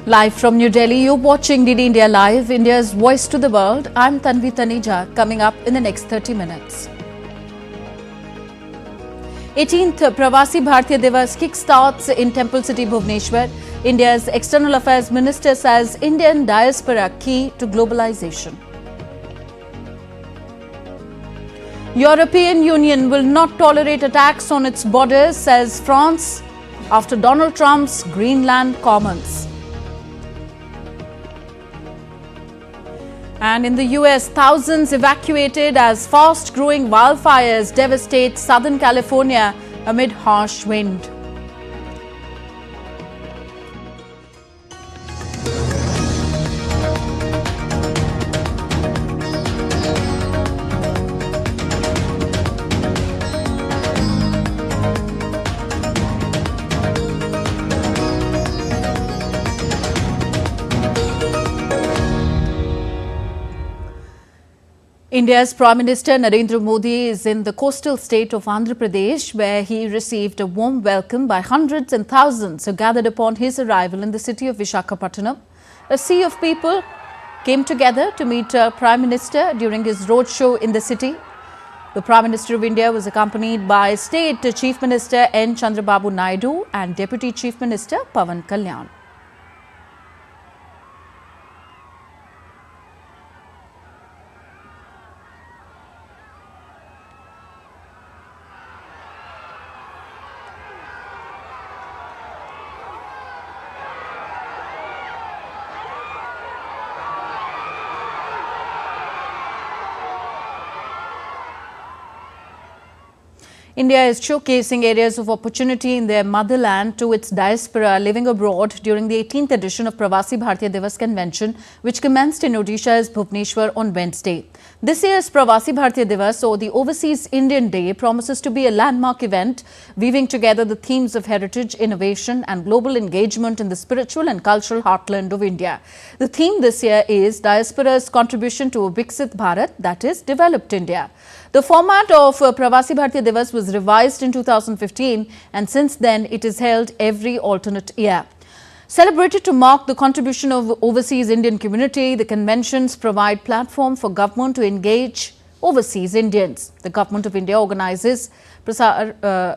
Live from New Delhi, you're watching DD India Live, India's voice to the world. I'm Tanvi Taneja, coming up in the next 30 minutes. 18th Pravasi Bharatiya Divas kickstarts in Temple City, Bhubaneswar. India's External Affairs Minister says Indian diaspora key to globalization. European Union will not tolerate attacks on its borders, says France, after Donald Trump's Greenland comments. And in the US, thousands evacuated as fast-growing wildfires devastate Southern California amid harsh wind. India's Prime Minister Narendra Modi is in the coastal state of Andhra Pradesh, where he received a warm welcome by hundreds and thousands who gathered upon his arrival in the city of Visakhapatnam. A sea of people came together to meet Prime Minister during his roadshow in the city. The Prime Minister of India was accompanied by State Chief Minister N. Chandrababu Naidu and Deputy Chief Minister Pawan Kalyan. India is showcasing areas of opportunity in their motherland to its diaspora living abroad during the 18th edition of Pravasi Bharatiya Divas convention, which commenced in Odisha's Bhubaneswar on Wednesday. This year's Pravasi Bharatiya Divas, or the Overseas Indian Day, promises to be a landmark event, weaving together the themes of heritage, innovation and global engagement in the spiritual and cultural heartland of India. The theme this year is Diaspora's Contribution to a Viksit Bharat, that is, Developed India. The format of Pravasi Bharatiya Divas was revised in 2015, and since then it is held every alternate year. Celebrated to mark the contribution of overseas Indian community, the conventions provide platform for government to engage overseas Indians. The Government of India organizes Pravasi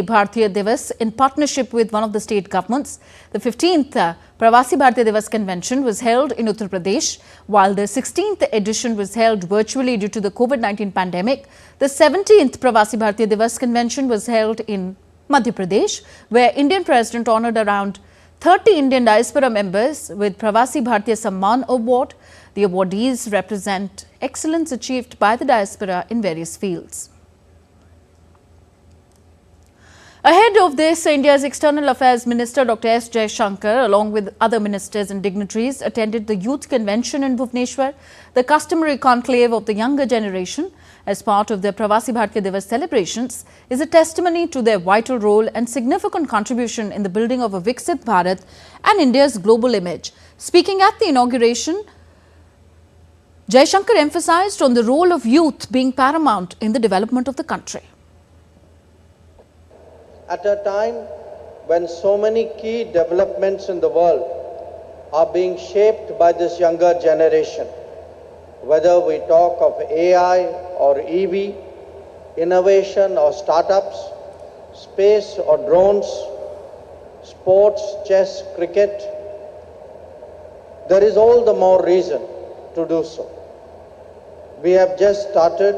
Bharatiya Divas in partnership with one of the state governments. The 15th Pravasi Bharatiya Divas convention was held in Uttar Pradesh, while the 16th edition was held virtually due to the COVID-19 pandemic. The 17th Pravasi Bharatiya Divas convention was held in Madhya Pradesh, where Indian President honoured around 30 Indian diaspora members with Pravasi Bharatiya Samman Award. The awardees represent excellence achieved by the diaspora in various fields. Ahead of this, India's External Affairs Minister Dr. S. Jaishankar, along with other ministers and dignitaries, attended the Youth Convention in Bhubaneswar, the customary conclave of the younger generation. As part of the Pravasi Bharatiya Divas celebrations, is a testimony to their vital role and significant contribution in the building of a Viksit Bharat and India's global image. Speaking at the inauguration, Jaishankar emphasized on the role of youth being paramount in the development of the country. At a time when so many key developments in the world are being shaped by this younger generation, whether we talk of AI or EV, innovation or startups, space or drones, sports, chess, cricket, there is all the more reason to do so. We have just started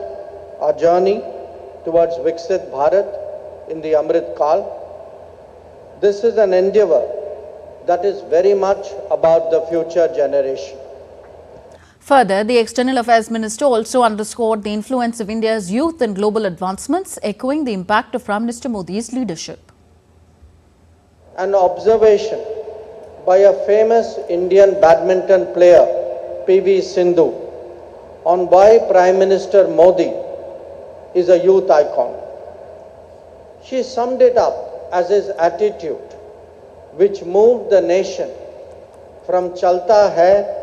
our journey towards Viksit Bharat in the Amrit Kal. This is an endeavor that is very much about the future generation. Further, the External Affairs Minister also underscored the influence of India's youth in global advancements, echoing the impact of Prime Minister Modi's leadership. An observation by a famous Indian badminton player, PV Sindhu, on why Prime Minister Modi is a youth icon. She summed it up as his attitude, which moved the nation from chalta hai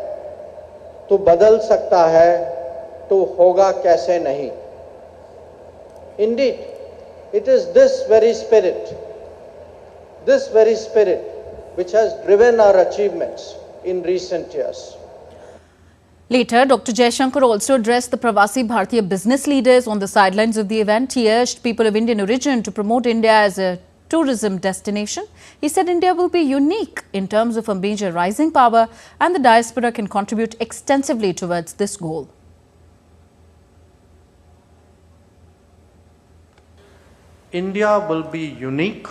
to badal sakta hai to hoga kaise nahi. Indeed, it is this very spirit which has driven our achievements in recent years. Later, Dr. Jaishankar also addressed the Pravasi Bharatiya business leaders on the sidelines of the event. He urged people of Indian origin to promote India as a tourism destination. He said India will be unique in terms of a major rising power and the diaspora can contribute extensively towards this goal. India will be unique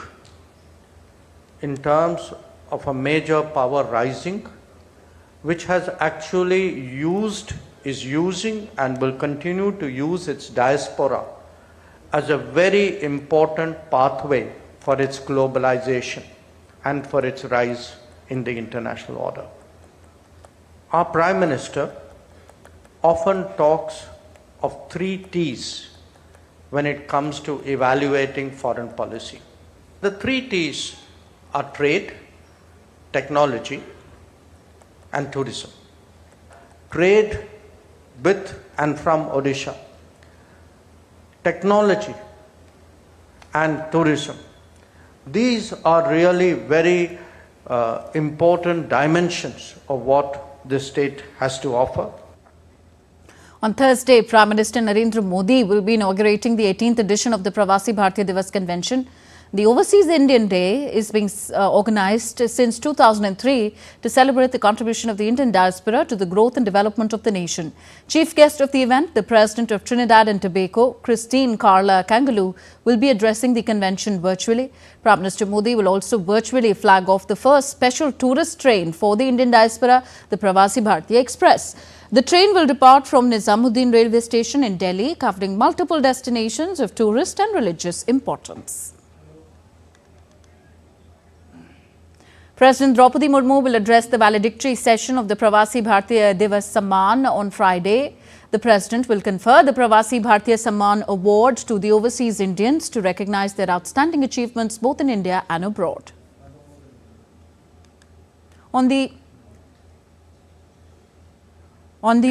in terms of a major power rising, which has actually is using and will continue to use its diaspora as a very important pathway for its globalization and for its rise in the international order. Our Prime Minister often talks of 3 T's when it comes to evaluating foreign policy. The 3 T's are trade, technology, and tourism. Trade with and from Odisha, technology and tourism. These are really very important dimensions of what this state has to offer. On Thursday, Prime Minister Narendra Modi will be inaugurating the 18th edition of the Pravasi Bharatiya Divas Convention. The Overseas Indian Day is being organized since 2003 to celebrate the contribution of the Indian diaspora to the growth and development of the nation. Chief guest of the event, the President of Trinidad and Tobago, Christine Carla Kangaloo, will be addressing the convention virtually. Prime Minister Modi will also virtually flag off the first special tourist train for the Indian diaspora, the Pravasi Bharatiya Express. The train will depart from Nizamuddin railway station in Delhi, covering multiple destinations of tourist and religious importance. President Draupadi Murmu will address the valedictory session of the Pravasi Bharatiya Divas Samman on Friday. The President will confer the Pravasi Bharatiya Samman Award to the overseas Indians to recognize their outstanding achievements both in India and abroad. On the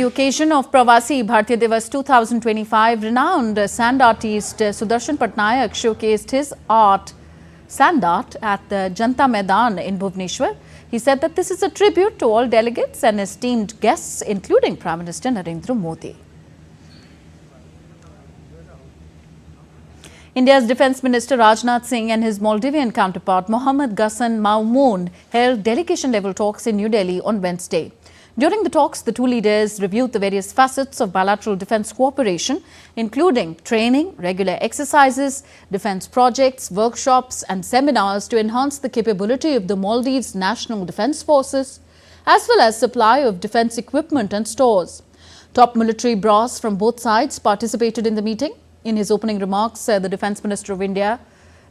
occasion of Pravasi Bharatiya Divas 2025, renowned sand artist Sudarshan Patnaik showcased his sand art at the Janta Maidan in Bhubaneswar. He said that this is a tribute to all delegates and esteemed guests, including Prime Minister Narendra Modi. India's Defence Minister Rajnath Singh and his Maldivian counterpart Mohammad Ghassan Mamoon held delegation-level talks in New Delhi on Wednesday. During the talks, the two leaders reviewed the various facets of bilateral defence cooperation, including training, regular exercises, defence projects, workshops and seminars to enhance the capability of the Maldives National Defence Forces, as well as supply of defence equipment and stores. Top military brass from both sides participated in the meeting. In his opening remarks, the Defence Minister of India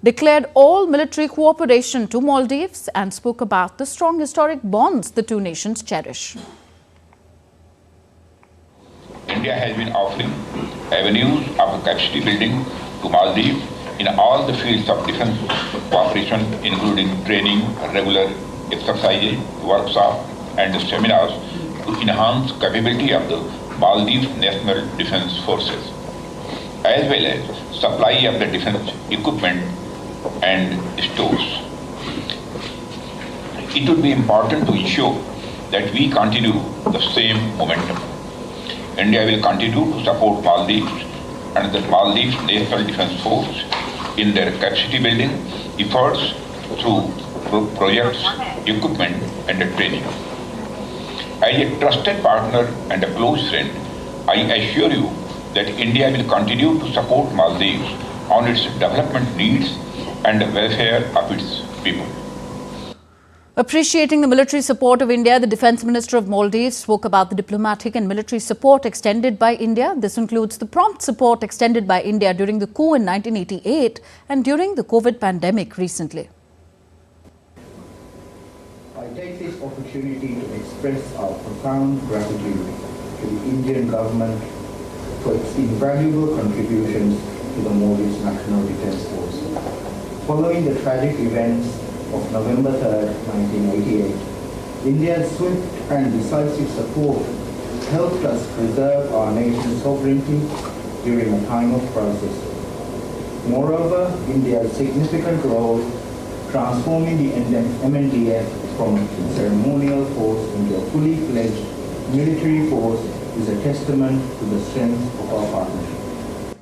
declared all military cooperation to Maldives and spoke about the strong historic bonds the two nations cherish. India has been offering avenues of capacity building to Maldives in all the fields of defence cooperation, including training, regular exercises, workshops and seminars to enhance capability of the Maldives National Defence Forces, as well as supply of the defence equipment and stores. It would be important to ensure that we continue the same momentum. India will continue to support Maldives and the Maldives National Defence Force in their capacity building efforts through projects, equipment and training. As a trusted partner and a close friend, I assure you that India will continue to support Maldives on its development needs and the welfare of its people. Appreciating the military support of India, the Defence Minister of Maldives spoke about the diplomatic and military support extended by India. This includes the prompt support extended by India during the coup in 1988 and during the COVID pandemic recently. I take this opportunity to express our profound gratitude to the Indian government for its invaluable contributions to the Maldives National Defence Force. Following the tragic events of November 3, 1988, India's swift and decisive support helped us preserve our nation's sovereignty during a time of crisis. Moreover, India's significant role transforming the MNDF from a ceremonial force into a fully fledged military force is a testament to the strength of our partnership.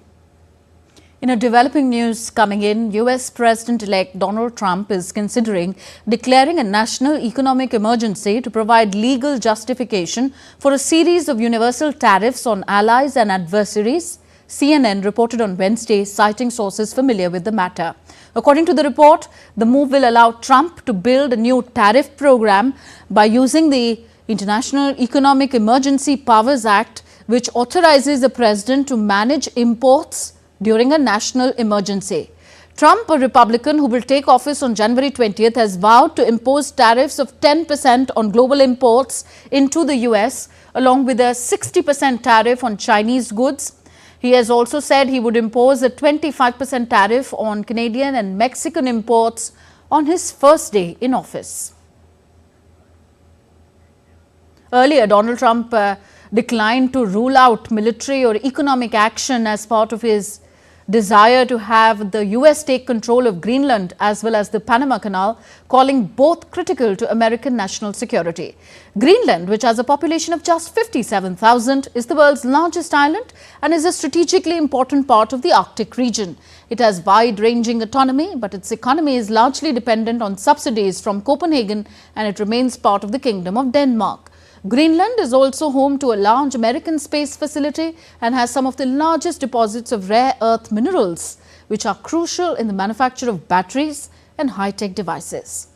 In a developing news coming in, US President-elect Donald Trump is considering declaring a national economic emergency to provide legal justification for a series of universal tariffs on allies and adversaries, CNN reported on Wednesday, citing sources familiar with the matter. According to the report, the move will allow Trump to build a new tariff program by using the International Economic Emergency Powers Act, which authorizes the president to manage imports during a national emergency. Trump, a Republican who will take office on January 20th, has vowed to impose tariffs of 10% on global imports into the US, along with a 60% tariff on Chinese goods. He has also said he would impose a 25% tariff on Canadian and Mexican imports on his first day in office. Earlier, Donald Trump declined to rule out military or economic action as part of his desire to have the US take control of Greenland as well as the Panama Canal, calling both critical to American national security. Greenland, which has a population of just 57,000, is the world's largest island and is a strategically important part of the Arctic region. It has wide-ranging autonomy, but its economy is largely dependent on subsidies from Copenhagen, and it remains part of the Kingdom of Denmark. Greenland is also home to a large American space facility and has some of the largest deposits of rare earth minerals, which are crucial in the manufacture of batteries and high-tech devices.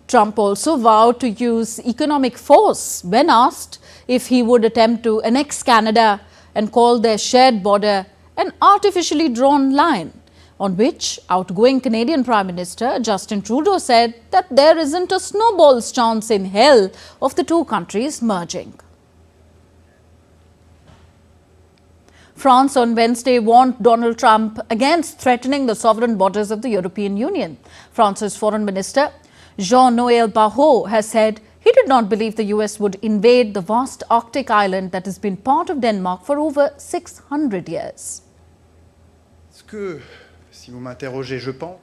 Trump also vowed to use economic force when asked if he would attempt to annex Canada and call their shared border an artificially drawn line, on which outgoing Canadian Prime Minister Justin Trudeau said that there isn't a snowball's chance in hell of the two countries merging. France on Wednesday warned Donald Trump against threatening the sovereign borders of the European Union. France's Foreign Minister Jean-Noël Barrot has said he did not believe the US would invade the vast Arctic island that has been part of Denmark for over 600 years.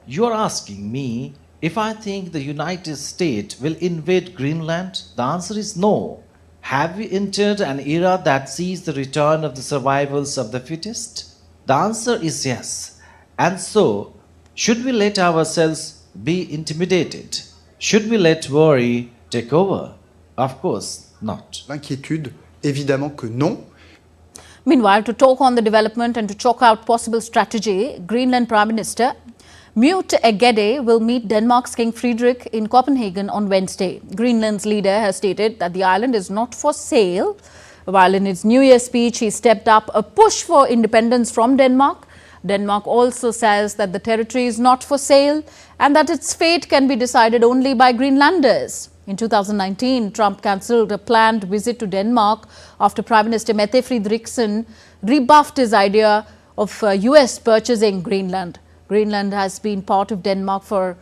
You are asking me if I think the United States will invade Greenland? The answer is no. Have we entered an era that sees the return of the survivals of the fittest? The answer is yes. And so, should we let ourselves be intimidated? Should we let worry take over? Of course not. L'inquiétude, évidemment que non. Meanwhile, to talk on the development and to chalk out possible strategy, Greenland Prime Minister Mute Egede will meet Denmark's King Frederik in Copenhagen on Wednesday. Greenland's leader has stated that the island is not for sale. While in its New Year speech, he stepped up a push for independence from Denmark. Denmark also says that the territory is not for sale and that its fate can be decided only by Greenlanders. In 2019, Trump cancelled a planned visit to Denmark after Prime Minister Mette Frederiksen rebuffed his idea of US purchasing Greenland. Greenland has been part of Denmark for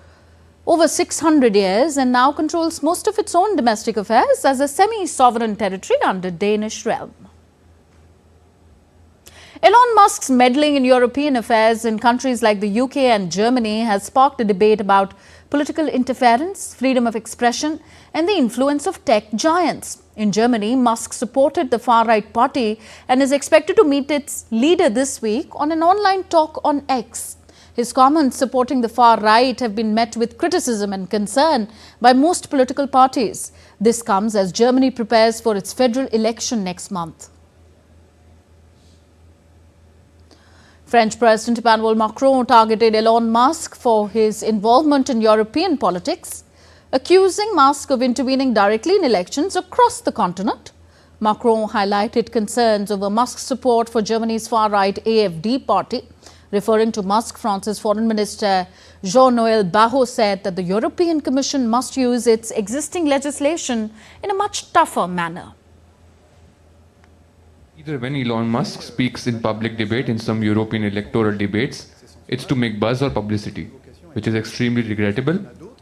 over 600 years and now controls most of its own domestic affairs as a semi-sovereign territory under Danish realm. Elon Musk's meddling in European affairs in countries like the UK and Germany has sparked a debate about political interference, freedom of expression, and the influence of tech giants. In Germany, Musk supported the far-right party and is expected to meet its leader this week on an online talk on X. His comments supporting the far-right have been met with criticism and concern by most political parties. This comes as Germany prepares for its federal election next month. French President Emmanuel Macron targeted Elon Musk for his involvement in European politics, accusing Musk of intervening directly in elections across the continent. Macron highlighted concerns over Musk's support for Germany's far-right AfD party. Referring to Musk, France's Foreign Minister Jean-Noël Barrot said that the European Commission must use its existing legislation in a much tougher manner. Either when Elon Musk speaks in public debate in some European electoral debates, it's to make buzz or publicity, which is extremely regrettable,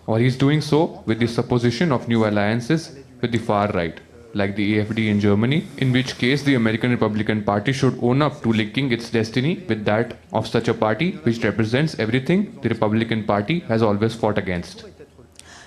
or he's doing so with the supposition of new alliances with the far right. like the AfD in Germany, in which case the American Republican Party should own up to linking its destiny with that of such a party which represents everything the Republican Party has always fought against.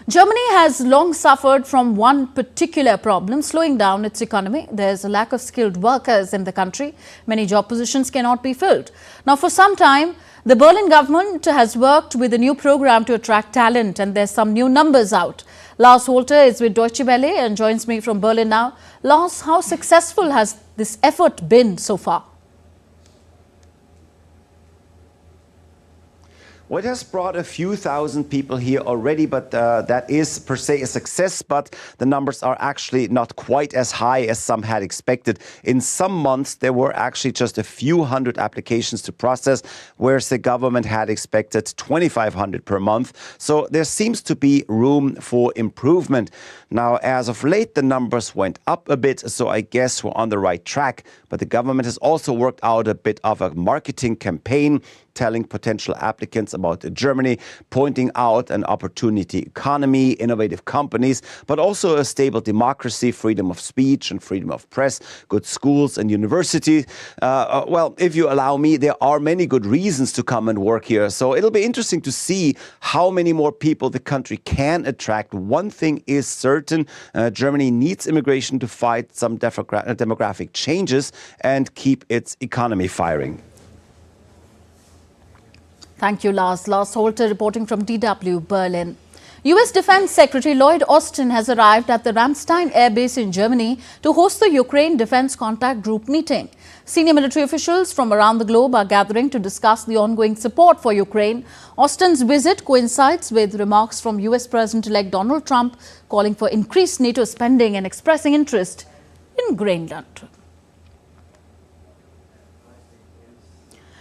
Germany has long suffered from one particular problem, slowing down its economy. There's a lack of skilled workers in the country. Many job positions cannot be filled. Now, for some time, the Berlin government has worked with a new program to attract talent, and there's some new numbers out. Lars Holter is with Deutsche Welle and joins me from Berlin now. Lars, how successful has this effort been so far? Well, it has brought a few thousand people here already, but that is per se a success. But the numbers are actually not quite as high as some had expected. In some months, there were actually just a few hundred applications to process, whereas the government had expected 2,500 per month. So there seems to be room for improvement. Now, as of late, the numbers went up a bit, so I guess we're on the right track. But the government has also worked out a bit of a marketing campaign, telling potential applicants about Germany, pointing out an opportunity economy, innovative companies, but also a stable democracy, freedom of speech and freedom of press, good schools and universities. Well, if you allow me, there are many good reasons to come and work here. So it'll be interesting to see how many more people the country can attract. One thing is certain, Germany needs immigration to fight some demographic changes and keep its economy firing. Thank you, Lars. Lars Holter reporting from DW, Berlin. US Defense Secretary Lloyd Austin has arrived at the Ramstein Air Base in Germany to host the Ukraine Defense Contact Group meeting. Senior military officials from around the globe are gathering to discuss the ongoing support for Ukraine. Austin's visit coincides with remarks from US President-elect Donald Trump calling for increased NATO spending and expressing interest in Greenland.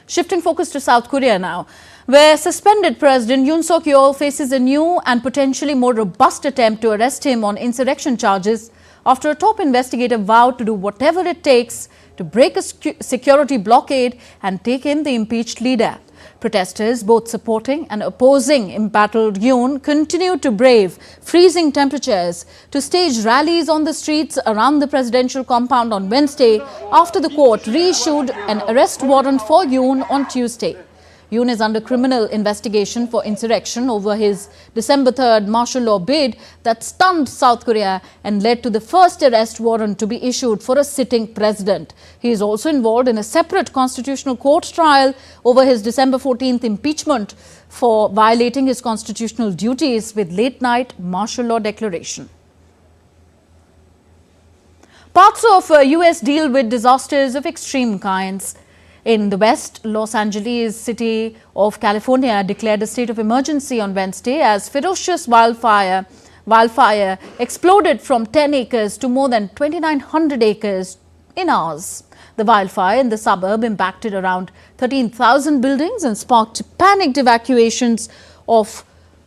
Shifting focus to South Korea now, where suspended President Yoon Suk-yeol faces a new and potentially more robust attempt to arrest him on insurrection charges after a top investigator vowed to do whatever it takes to break a security blockade and take in the impeached leader. Protesters, both supporting and opposing embattled Yoon, continued to brave freezing temperatures to stage rallies on the streets around the presidential compound on Wednesday after the court reissued an arrest warrant for Yoon on Tuesday. Yoon is under criminal investigation for insurrection over his December 3rd martial law bid that stunned South Korea and led to the first arrest warrant to be issued for a sitting president. He is also involved in a separate constitutional court trial over his December 14th impeachment for violating his constitutional duties with late-night martial law declaration. Parts of US deal with disasters of extreme kinds. In the West, Los Angeles, city of California, declared a state of emergency on Wednesday as ferocious wildfire exploded from 10 acres to more than 2,900 acres in hours. The wildfire in the suburb impacted around 13,000 buildings and sparked panicked evacuations of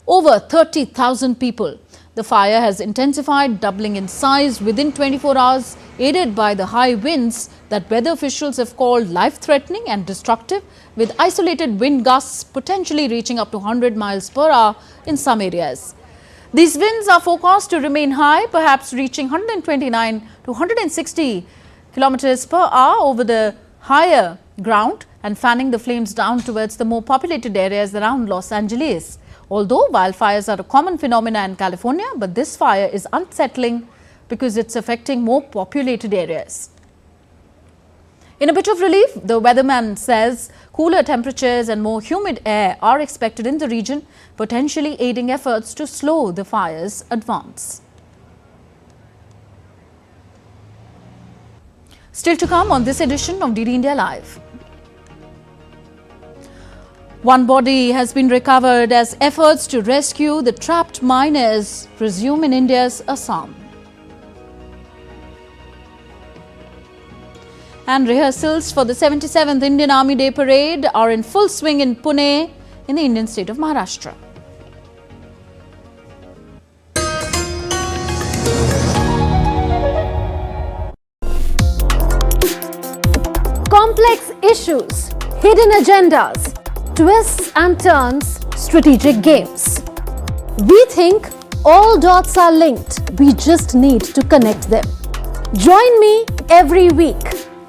over 30,000 people. The fire has intensified, doubling in size within 24 hours, aided by the high winds that weather officials have called life-threatening and destructive, with isolated wind gusts potentially reaching up to 100 miles per hour in some areas. These winds are forecast to remain high, perhaps reaching 129 to 160 kilometers per hour over the higher ground and fanning the flames down towards the more populated areas around Los Angeles. Although wildfires are a common phenomenon in California, but this fire is unsettling because it's affecting more populated areas. In a bit of relief, the weatherman says cooler temperatures and more humid air are expected in the region, potentially aiding efforts to slow the fire's advance. Still to come on this edition of DD India Live. One body has been recovered as efforts to rescue the trapped miners resume in India's Assam. And rehearsals for the 77th Indian Army Day Parade are in full swing in Pune in the Indian state of Maharashtra. Complex issues, hidden agendas, twists and turns, strategic games. We think all dots are linked. We just need to connect them. Join me every week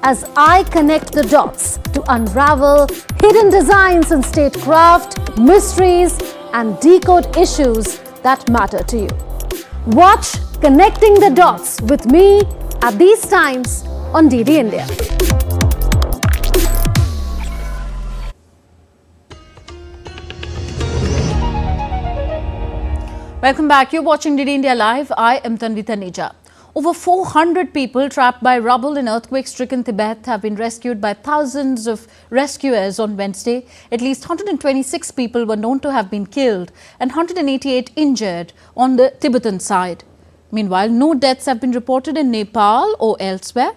as I connect the dots to unravel hidden designs in statecraft, mysteries, and decode issues that matter to you. Watch Connecting the Dots with me at these times on DD India. Welcome back. You're watching DD India Live. I am Tanvi Taneja. Over 400 people trapped by rubble in earthquake-stricken Tibet have been rescued by thousands of rescuers on Wednesday. At least 126 people were known to have been killed and 188 injured on the Tibetan side. Meanwhile, no deaths have been reported in Nepal or elsewhere.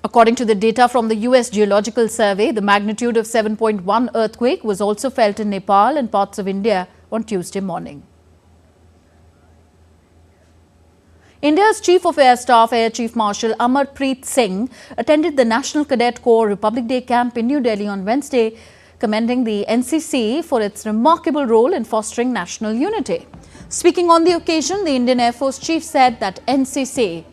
According to the data from the US Geological Survey, the magnitude of 7.1 earthquake was also felt in Nepal and parts of India on Tuesday morning. India's Chief of Air Staff, Air Chief Marshal Amarpreet Singh, attended the National Cadet Corps Republic Day camp in New Delhi on Wednesday, commending the NCC for its remarkable role in fostering national unity. Speaking on the occasion, the Indian Air Force Chief said that NCC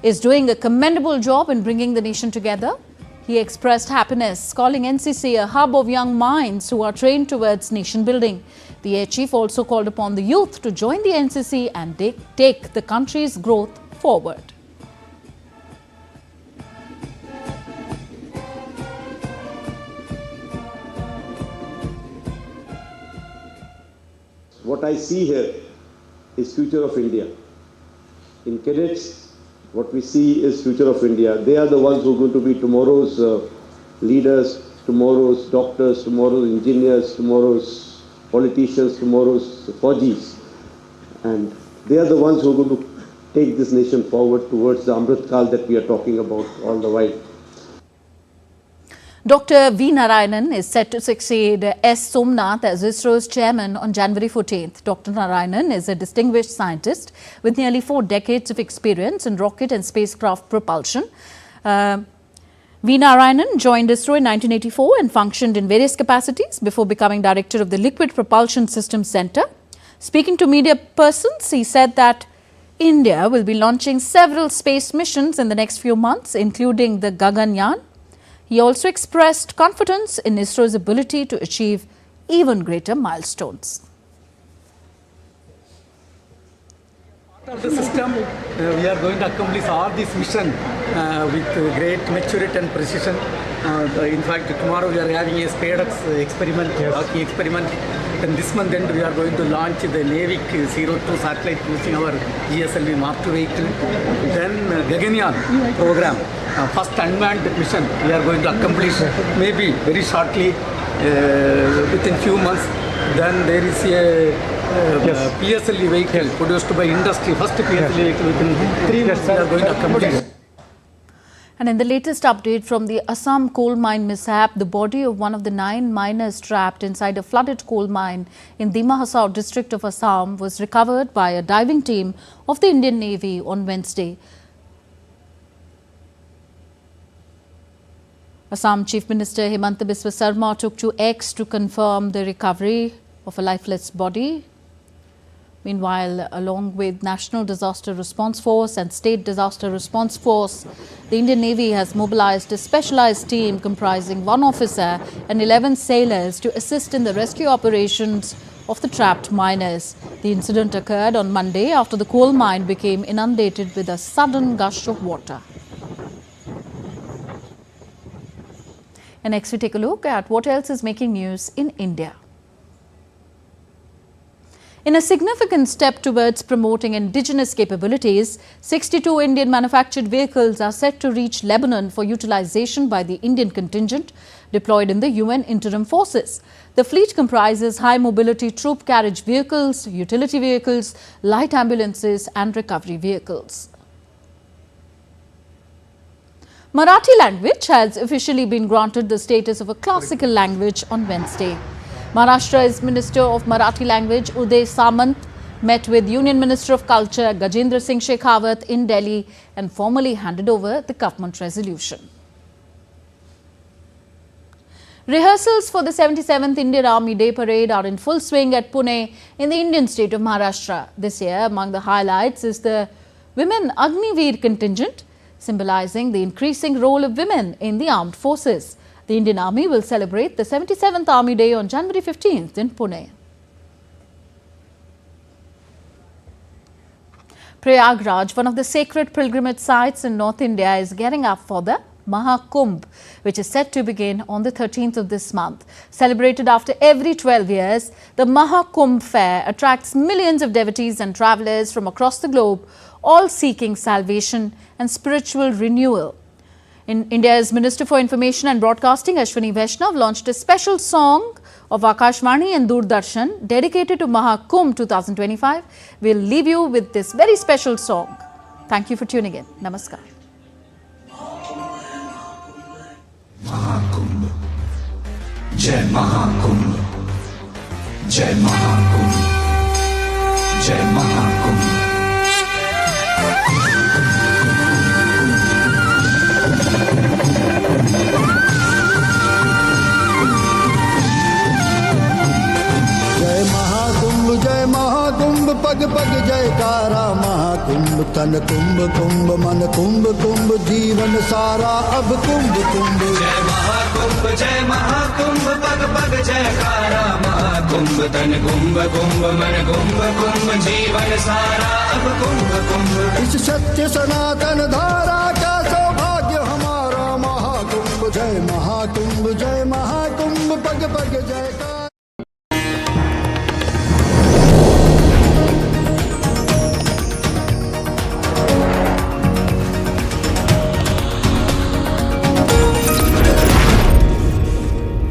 is doing a commendable job in bringing the nation together. He expressed happiness, calling NCC a hub of young minds who are trained towards nation building. The Air Chief also called upon the youth to join the NCC and take the country's growth forward. What I see here is future of India. In cadets, what we see is future of India. They are the ones who are going to be tomorrow's leaders, tomorrow's doctors, tomorrow's engineers, tomorrow's politicians, tomorrow's Faujis. And they are the ones who are going to take this nation forward towards the Amrit Kal that we are talking about all the while. Dr. V. Narayanan is set to succeed S. Somnath as ISRO's chairman on January 14th. Dr. Narayanan is a distinguished scientist with nearly 4 decades of experience in rocket and spacecraft propulsion. V. Narayanan joined ISRO in 1984 and functioned in various capacities before becoming director of the Liquid Propulsion Systems Center. Speaking to media persons, he said that India will be launching several space missions in the next few months, including the Gaganyaan. He also expressed confidence in ISRO's ability to achieve even greater milestones. Part of the system, we are going to accomplish all this mission with great maturity and precision. In fact, tomorrow we are having a SpaceX experiment, hockey experiment. Then this month end we are going to launch the Navik 02 satellite using our GSLV Mark II vehicle. Then Gaganyaan program, first unmanned mission we are going to accomplish maybe very shortly, within few months. Then there is a PSLV vehicle produced by industry, first PSLV vehicle within 3 months we are going to accomplish. And in the latest update from the Assam coal mine mishap, the body of one of the 9 miners trapped inside a flooded coal mine in Dima Hasao district of Assam was recovered by a diving team of the Indian Navy on Wednesday. Assam Chief Minister Himanta Biswa Sarma took to X to confirm the recovery of a lifeless body. Meanwhile, along with National Disaster Response Force and State Disaster Response Force, the Indian Navy has mobilized a specialized team comprising 1 officer and 11 sailors to assist in the rescue operations of the trapped miners. The incident occurred on Monday after the coal mine became inundated with a sudden gush of water. And next we take a look at what else is making news in India. In a significant step towards promoting indigenous capabilities, 62 Indian manufactured vehicles are set to reach Lebanon for utilization by the Indian contingent deployed in the UN interim forces. The fleet comprises high mobility troop carriage vehicles, utility vehicles, light ambulances and recovery vehicles. Marathi language has officially been granted the status of a classical language on Wednesday. Maharashtra's Minister of Marathi Language, Uday Samant, met with Union Minister of Culture, Gajendra Singh Shekhawat in Delhi and formally handed over the government resolution. Rehearsals for the 77th Indian Army Day Parade are in full swing at Pune in the Indian state of Maharashtra. This year, among the highlights is the Women Agniveer contingent, symbolizing the increasing role of women in the armed forces. The Indian Army will celebrate the 77th Army Day on January 15th in Pune. Prayagraj, one of the sacred pilgrimage sites in North India, is getting up for the Mahakumbh, which is set to begin on the 13th of this month. Celebrated after every 12 years, the Mahakumbh fair attracts millions of devotees and travellers from across the globe, all seeking salvation and spiritual renewal. India's Minister for Information and Broadcasting, Ashwini Vaishnav, launched a special song of Akashvani and Doordarshan dedicated to Mahakumbh 2025. We'll leave you with this very special song. Thank you for tuning in. Namaskar. Mahakumbh, Jai Mahakumbh, Jai Mahakumbh, Jai Mahakumbh. जय महाकुंभ पग पग जयकारा महाकुंभ तन कुंभ कुंभ मन कुंभ कुंभ जीवन सारा अब कुंभ कुंभ जय महाकुंभ पग पग जयकारा महाकुंभ तन कुंभ कुंभ मन कुंभ कुंभ जीवन सारा अब कुंभ कुंभ इस सत्य सनातन धारा का सौभाग्य हमारा महाकुंभ जय महाकुंभ पग पग जयकारा